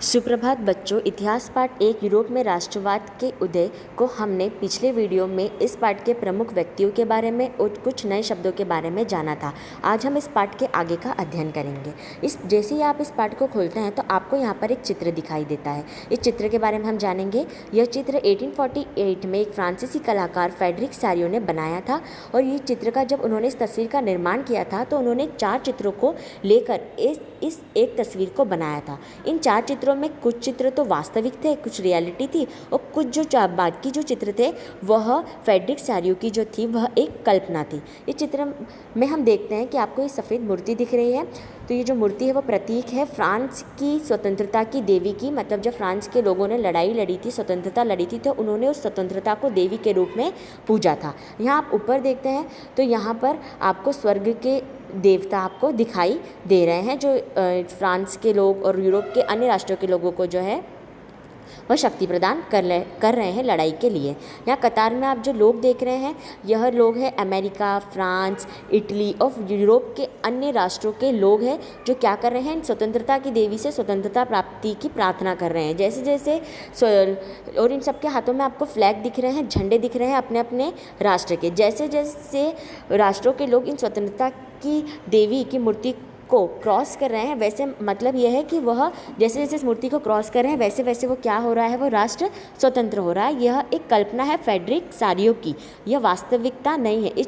सुप्रभात बच्चों। इतिहास पाठ एक यूरोप में राष्ट्रवाद के उदय को हमने पिछले वीडियो में इस पाठ के प्रमुख व्यक्तियों के बारे में और कुछ नए शब्दों के बारे में जाना था। आज हम इस पाठ के आगे का अध्ययन करेंगे। जैसे ही आप इस पाठ को खोलते हैं तो आपको यहाँ पर एक चित्र दिखाई देता है। इस चित्र के बारे में हम जानेंगे। यह चित्र 1848 में एक फ्रांसीसी कलाकार फ्रेडरिक सारियो ने बनाया था और ये चित्र का जब उन्होंने इस तस्वीर का निर्माण किया था तो उन्होंने 4 चित्रों को लेकर इस एक तस्वीर को बनाया था। इन 4 चित्रों में कुछ चित्र तो वास्तविक थे, कुछ रियलिटी थी और कुछ जो बाकी जो चित्र थे वह फ्रेडरिक सारियो की जो थी वह एक कल्पना थी। इस चित्र में हम देखते हैं कि आपको ये सफ़ेद मूर्ति दिख रही है। तो ये जो मूर्ति है वो प्रतीक है फ्रांस की स्वतंत्रता की देवी की। मतलब जब फ्रांस के लोगों ने लड़ाई लड़ी थी, स्वतंत्रता लड़ी थी, तो उन्होंने उस स्वतंत्रता को देवी के रूप में पूजा था। यहाँ आप ऊपर देखते हैं तो यहाँ पर आपको स्वर्ग के देवता आपको दिखाई दे रहे हैं जो फ्रांस के लोग और यूरोप के अन्य राष्ट्रों के लोगों को जो है वह शक्ति प्रदान कर रहे हैं लड़ाई के लिए। यहाँ कतार में आप जो लोग देख रहे हैं यह लोग हैं अमेरिका, फ्रांस, इटली और यूरोप के अन्य राष्ट्रों के लोग हैं जो क्या कर रहे हैं, स्वतंत्रता की देवी से स्वतंत्रता प्राप्ति की प्रार्थना कर रहे हैं। जैसे जैसे और इन सबके हाथों में आपको फ्लैग दिख रहे हैं, झंडे दिख रहे हैं अपने अपने राष्ट्र के। जैसे जैसे राष्ट्रों के लोग इन स्वतंत्रता की देवी की मूर्ति को क्रॉस कर रहे हैं, वैसे मतलब यह है कि वह जैसे जैसे इस मूर्ति को क्रॉस कर रहे हैं वैसे वैसे वो क्या हो रहा है, वो राष्ट्र स्वतंत्र हो रहा है। यह एक कल्पना है फ्रेडरिक सारियो की, यह वास्तविकता नहीं है।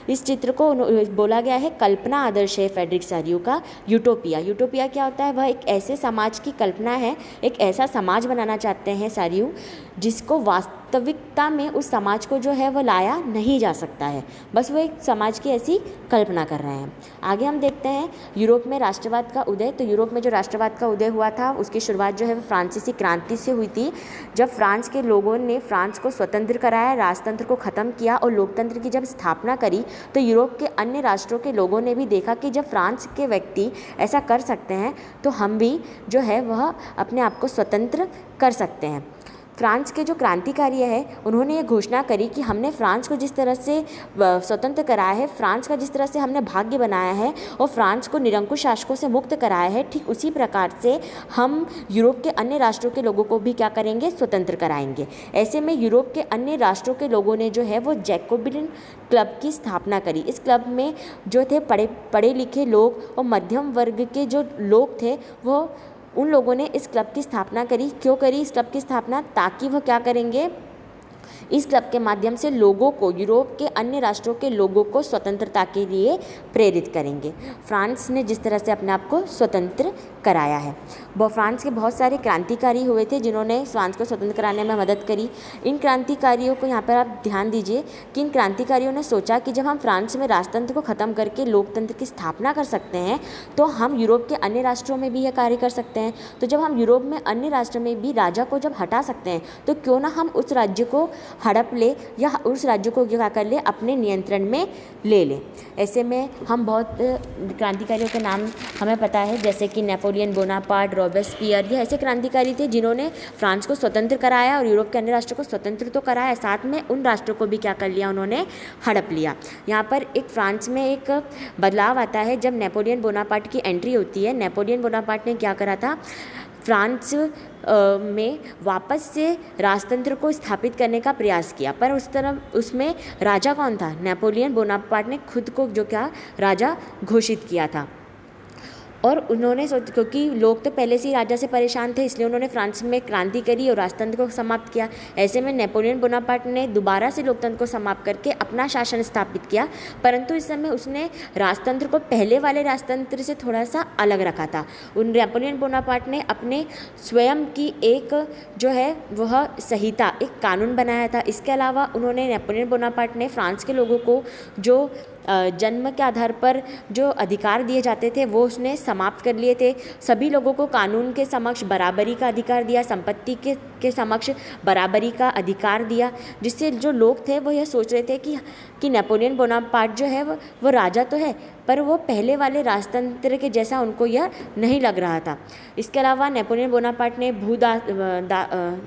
इस चित्र को बोला गया है कल्पना आदर्श है फ्रेडरिक सारियो का। यूटोपिया, यूटोपिया क्या होता है, वह एक ऐसे समाज की कल्पना है, एक ऐसा समाज बनाना चाहते हैं सारियो जिसको वास्तविकता में उस समाज को जो है वह लाया नहीं जा सकता है, बस वो एक समाज की ऐसी कल्पना कर रहे हैं। आगे हम देखते हैं यूरोप में राष्ट्रवाद का उदय। तो यूरोप में जो राष्ट्रवाद का उदय हुआ था उसकी शुरुआत जो है वो फ्रांसीसी क्रांति से हुई थी। जब फ्रांस के लोगों ने फ्रांस को स्वतंत्र कराया, राजतंत्र को ख़त्म किया और लोकतंत्र की जब स्थापना करी तो यूरोप के अन्य राष्ट्रों के लोगों ने भी देखा कि जब फ्रांस के व्यक्ति ऐसा कर सकते हैं तो हम भी जो है वह अपने आप को स्वतंत्र कर सकते हैं। फ्रांस के जो क्रांतिकारी है उन्होंने ये घोषणा करी कि हमने फ्रांस को जिस तरह से स्वतंत्र कराया है, फ्रांस का जिस तरह से हमने भाग्य बनाया है और फ्रांस को निरंकुश शासकों से मुक्त कराया है, ठीक उसी प्रकार से हम यूरोप के अन्य राष्ट्रों के लोगों को भी क्या करेंगे, स्वतंत्र कराएंगे। ऐसे में यूरोप के अन्य राष्ट्रों के लोगों ने जो है वो जैकोबिन क्लब की स्थापना करी। इस क्लब में जो थे पढ़े लिखे लोग और मध्यम वर्ग के जो लोग थे वो उन लोगों ने इस क्लब की स्थापना करी। क्यों करी इस क्लब की स्थापना, ताकि वह क्या करेंगे, इस क्लब के माध्यम से लोगों को, यूरोप के अन्य राष्ट्रों के लोगों को स्वतंत्रता के लिए प्रेरित करेंगे। फ्रांस ने जिस तरह से अपने आप को स्वतंत्र कराया है, वह फ्रांस के बहुत सारे क्रांतिकारी हुए थे जिन्होंने फ्रांस को स्वतंत्र कराने में मदद करी। इन क्रांतिकारियों को यहाँ पर आप ध्यान दीजिए कि इन क्रांतिकारियों ने सोचा कि जब हम फ्रांस में राजतंत्र को ख़त्म करके लोकतंत्र की स्थापना कर सकते हैं तो हम यूरोप के अन्य राष्ट्रों में भी यह कार्य कर सकते हैं। तो जब हम यूरोप में अन्य राष्ट्र में भी राजा को जब हटा सकते हैं तो क्यों ना हम उस राज्य को हड़प ले या उस राज्य को क्या कर ले, अपने नियंत्रण में ले लें। ऐसे में हम बहुत क्रांतिकारियों के नाम हमें पता है, जैसे कि नेपोलियन बोनापार्ट, रॉबेस्पियर, ये ऐसे क्रांतिकारी थे जिन्होंने फ्रांस को स्वतंत्र कराया और यूरोप के अन्य राष्ट्रों को स्वतंत्र तो कराया, साथ में उन राष्ट्रों को भी क्या कर लिया, उन्होंने हड़प लिया। यहाँ पर एक फ्रांस में एक बदलाव आता है जब नेपोलियन बोनापार्ट की एंट्री होती है। नेपोलियन बोनापार्ट ने क्या करा था, फ्रांस में वापस से राजतंत्र को स्थापित करने का प्रयास किया, पर उस तरफ उसमें राजा कौन था, नेपोलियन बोनापार्ट ने खुद को जो क्या राजा घोषित किया था। और उन्होंने क्योंकि लोग तो पहले से ही राजा से परेशान थे इसलिए उन्होंने फ्रांस में क्रांति करी और राजतंत्र को समाप्त किया। ऐसे में नेपोलियन बोनापार्ट ने दोबारा से लोकतंत्र को समाप्त करके अपना शासन स्थापित किया, परंतु इस समय उसने राजतंत्र को पहले वाले राजतंत्र से थोड़ा सा अलग रखा था। उन नेपोलियन बोनापार्ट ने अपने स्वयं की एक जो है वह संहिता, एक कानून बनाया था। इसके अलावा उन्होंने नेपोलियन बोनापार्ट ने फ्रांस के लोगों को जो जन्म के आधार पर जो अधिकार दिए जाते थे वो उसने समाप्त कर लिए थे। सभी लोगों को कानून के समक्ष बराबरी का अधिकार दिया, संपत्ति के समक्ष बराबरी का अधिकार दिया, जिससे जो लोग थे वो यह सोच रहे थे कि नेपोलियन बोनापार्ट जो है वो राजा तो है पर वो पहले वाले राजतंत्र के जैसा उनको यह नहीं लग रहा था। इसके अलावा नेपोलियन बोनापार्ट ने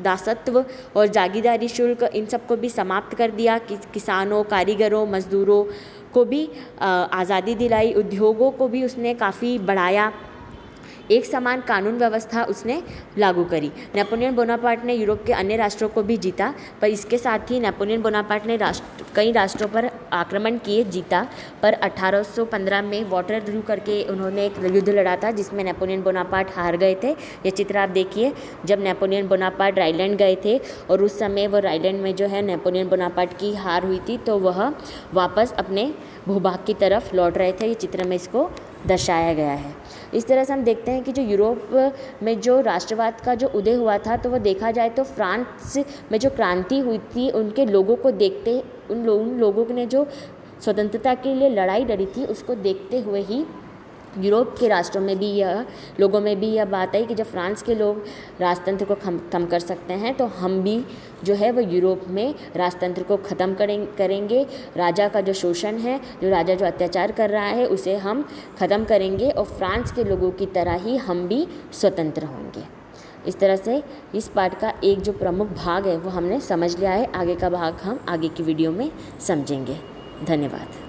दासत्व और जागीरदारी शुल्क इन सबको भी समाप्त कर दिया। किसानों, कारीगरों, मजदूरों को भी आज़ादी दिलाई, उद्योगों को भी उसने काफ़ी बढ़ाया। एक समान कानून व्यवस्था उसने लागू करी। नेपोलियन बोनापार्ट ने यूरोप के अन्य राष्ट्रों को भी जीता, पर इसके साथ ही नेपोलियन बोनापार्ट ने कई राष्ट्रों पर आक्रमण किए, जीता, पर 1815 में वाटरलू करके उन्होंने एक युद्ध लड़ा था जिसमें नेपोलियन बोनापार्ट हार गए थे। ये चित्र आप देखिए, जब नेपोलियन बोनापार्ट रायलैंड गए थे और उस समय वो रायलैंड में जो है नेपोलियन बोनापार्ट की हार हुई थी, तो वह वापस अपने भूभाग की तरफ लौट रहे थे। ये चित्र में इसको दर्शाया गया है। इस तरह से हम देखते हैं कि जो यूरोप में जो राष्ट्रवाद का जो उदय हुआ था, तो वह देखा जाए तो फ्रांस में जो क्रांति हुई थी, उनके लोगों को देखते उन लोगों ने जो स्वतंत्रता के लिए लड़ाई लड़ी थी, उसको देखते हुए ही यूरोप के राष्ट्रों में भी लोगों में भी यह बात आई कि जब फ्रांस के लोग राजतंत्र को खत्म कर सकते हैं, तो हम भी जो है वो यूरोप में राजतंत्र को ख़त्म करेंगे। राजा का जो शोषण है, जो राजा जो अत्याचार कर रहा है, उसे हम ख़त्म करेंगे और फ्रांस के लोगों की तरह ही हम भी स्वतंत्र होंगे। इस तरह से इस पाठ का एक जो प्रमुख भाग है वो हमने समझ लिया है। आगे का भाग हम आगे की वीडियो में समझेंगे। धन्यवाद।